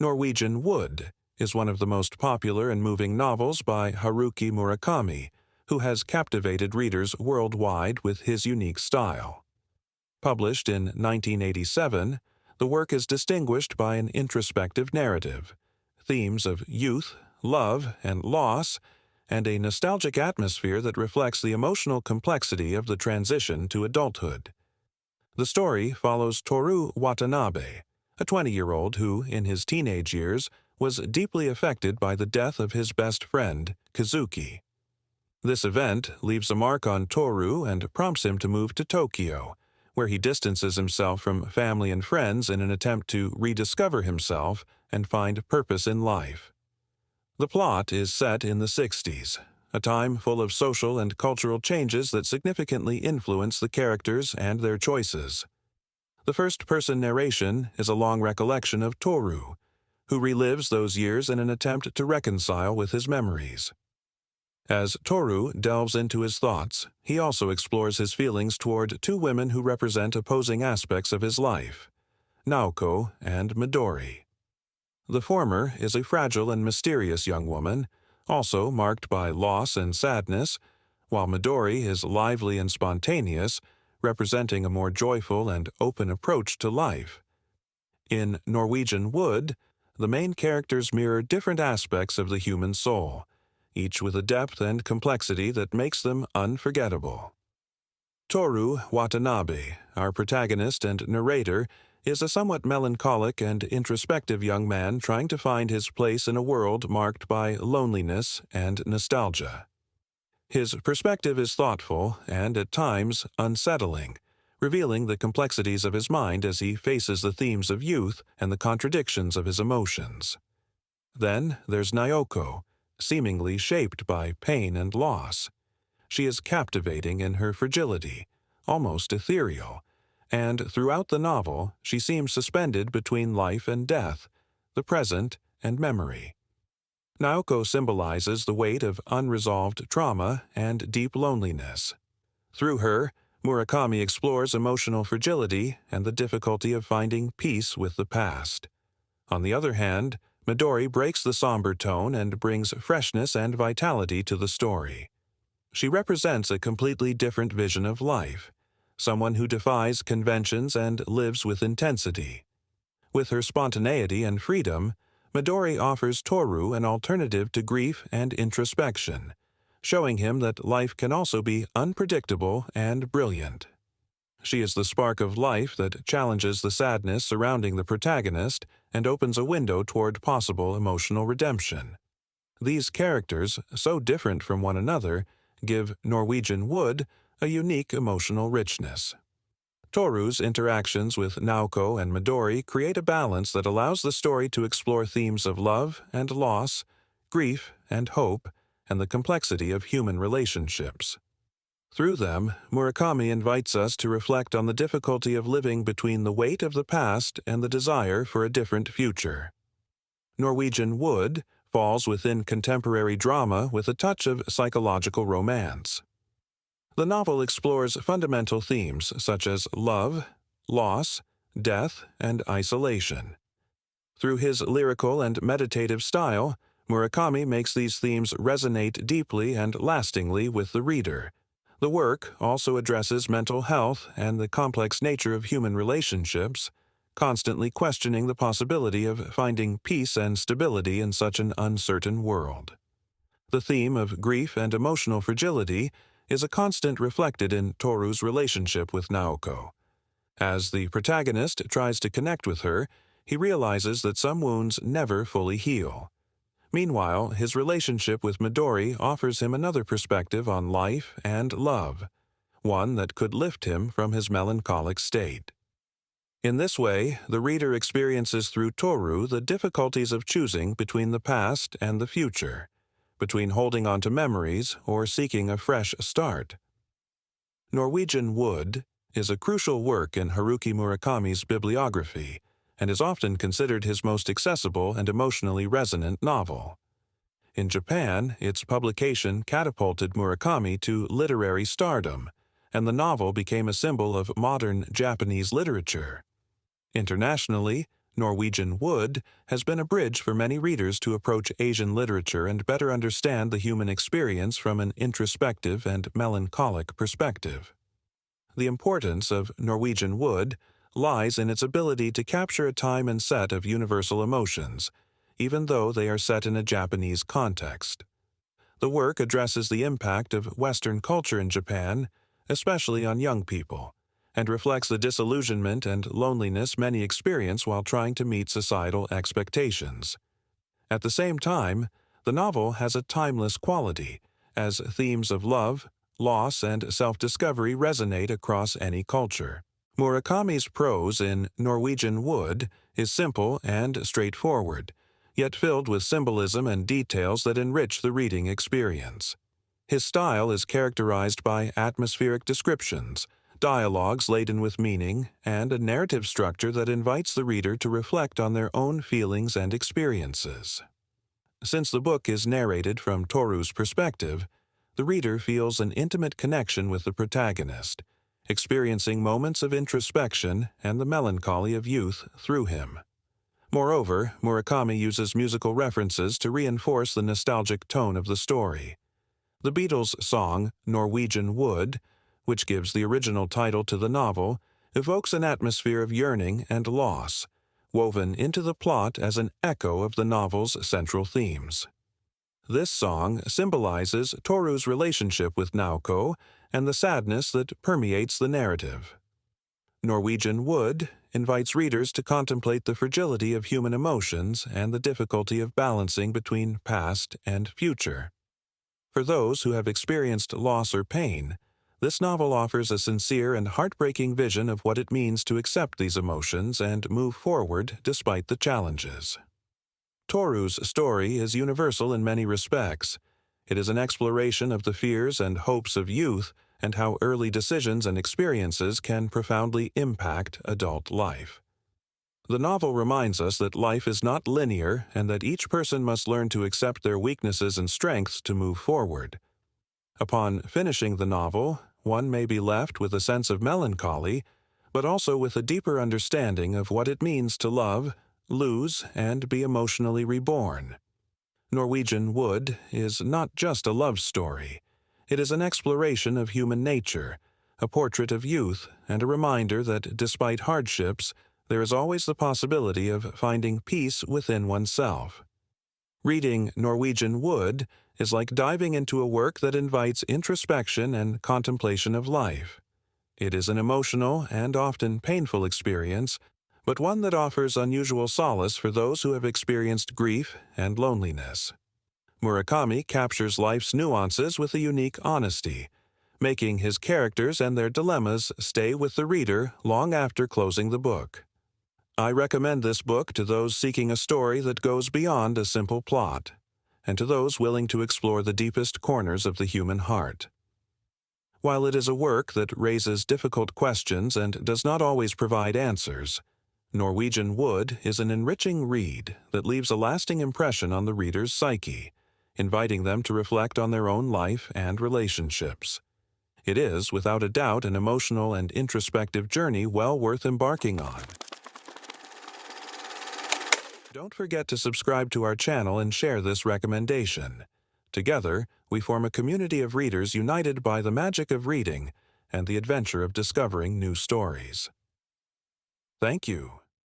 Norwegian Wood is one of the most popular and moving novels by Haruki Murakami, who has captivated readers worldwide with his unique style. Published in 1987, the work is distinguished by an introspective narrative, themes of youth, love, and loss, and a nostalgic atmosphere that reflects the emotional complexity of the transition to adulthood. The story follows Toru Watanabe, a 20-year-old who, in his teenage years, was deeply affected by the death of his best friend, Kazuki. This event leaves a mark on Toru and prompts him to move to Tokyo, where he distances himself from family and friends in an attempt to rediscover himself and find purpose in life. The plot is set in the 60s, a time full of social and cultural changes that significantly influence the characters and their choices. The first-person narration is a long recollection of Toru, who relives those years in an attempt to reconcile with his memories. As Toru delves into his thoughts, he also explores his feelings toward two women who represent opposing aspects of his life, Naoko and Midori. The former is a fragile and mysterious young woman, also marked by loss and sadness, while Midori is lively and spontaneous, representing a more joyful and open approach to life. In Norwegian Wood, the main characters mirror different aspects of the human soul, each with a depth and complexity that makes them unforgettable. Toru Watanabe, our protagonist and narrator, is a somewhat melancholic and introspective young man trying to find his place in a world marked by loneliness and nostalgia. His perspective is thoughtful and, at times, unsettling, revealing the complexities of his mind as he faces the themes of youth and the contradictions of his emotions. Then there's Naoko, seemingly shaped by pain and loss. She is captivating in her fragility, almost ethereal, and throughout the novel she seems suspended between life and death, the present and memory. Naoko symbolizes the weight of unresolved trauma and deep loneliness. Through her, Murakami explores emotional fragility and the difficulty of finding peace with the past. On the other hand, Midori breaks the somber tone and brings freshness and vitality to the story. She represents a completely different vision of life, someone who defies conventions and lives with intensity. With her spontaneity and freedom, Midori offers Toru an alternative to grief and introspection, showing him that life can also be unpredictable and brilliant. She is the spark of life that challenges the sadness surrounding the protagonist and opens a window toward possible emotional redemption. These characters, so different from one another, give Norwegian Wood a unique emotional richness. Toru's interactions with Naoko and Midori create a balance that allows the story to explore themes of love and loss, grief and hope, and the complexity of human relationships. Through them, Murakami invites us to reflect on the difficulty of living between the weight of the past and the desire for a different future. Norwegian Wood falls within contemporary drama with a touch of psychological romance. The novel explores fundamental themes such as love, loss, death, and isolation. Through his lyrical and meditative style, Murakami makes these themes resonate deeply and lastingly with the reader. The work also addresses mental health and the complex nature of human relationships, constantly questioning the possibility of finding peace and stability in such an uncertain world. The theme of grief and emotional fragility is a constant reflected in Toru's relationship with Naoko. As the protagonist tries to connect with her, he realizes that some wounds never fully heal. Meanwhile, his relationship with Midori offers him another perspective on life and love, one that could lift him from his melancholic state. In this way, the reader experiences through Toru the difficulties of choosing between the past and the future, between holding on to memories or seeking a fresh start. Norwegian Wood is a crucial work in Haruki Murakami's bibliography and is often considered his most accessible and emotionally resonant novel. In Japan, its publication catapulted Murakami to literary stardom, and the novel became a symbol of modern Japanese literature. Internationally, Norwegian Wood has been a bridge for many readers to approach Asian literature and better understand the human experience from an introspective and melancholic perspective. The importance of Norwegian Wood lies in its ability to capture a time and set of universal emotions, even though they are set in a Japanese context. The work addresses the impact of Western culture in Japan, especially on young people, and reflects the disillusionment and loneliness many experience while trying to meet societal expectations. At the same time, the novel has a timeless quality, as themes of love, loss, and self-discovery resonate across any culture. Murakami's prose in Norwegian Wood is simple and straightforward, yet filled with symbolism and details that enrich the reading experience. His style is characterized by atmospheric descriptions, dialogues laden with meaning, and a narrative structure that invites the reader to reflect on their own feelings and experiences. Since the book is narrated from Toru's perspective, the reader feels an intimate connection with the protagonist, experiencing moments of introspection and the melancholy of youth through him. Moreover, Murakami uses musical references to reinforce the nostalgic tone of the story. The Beatles' song, Norwegian Wood, which gives the original title to the novel, evokes an atmosphere of yearning and loss, woven into the plot as an echo of the novel's central themes. This song symbolizes Toru's relationship with Naoko and the sadness that permeates the narrative. Norwegian Wood invites readers to contemplate the fragility of human emotions and the difficulty of balancing between past and future. For those who have experienced loss or pain, this novel offers a sincere and heartbreaking vision of what it means to accept these emotions and move forward despite the challenges. Toru's story is universal in many respects. It is an exploration of the fears and hopes of youth and how early decisions and experiences can profoundly impact adult life. The novel reminds us that life is not linear and that each person must learn to accept their weaknesses and strengths to move forward. Upon finishing the novel, one may be left with a sense of melancholy, but also with a deeper understanding of what it means to love, lose, and be emotionally reborn. Norwegian Wood is not just a love story. It is an exploration of human nature, a portrait of youth, and a reminder that despite hardships, there is always the possibility of finding peace within oneself. Reading Norwegian Wood is like diving into a work that invites introspection and contemplation of life. It is an emotional and often painful experience, but one that offers unusual solace for those who have experienced grief and loneliness. Murakami captures life's nuances with a unique honesty, making his characters and their dilemmas stay with the reader long after closing the book. I recommend this book to those seeking a story that goes beyond a simple plot, and to those willing to explore the deepest corners of the human heart. While it is a work that raises difficult questions and does not always provide answers, Norwegian Wood is an enriching read that leaves a lasting impression on the reader's psyche, inviting them to reflect on their own life and relationships. It is, without a doubt, an emotional and introspective journey well worth embarking on. Don't forget to subscribe to our channel and share this recommendation. Together, we form a community of readers united by the magic of reading and the adventure of discovering new stories. Thank you.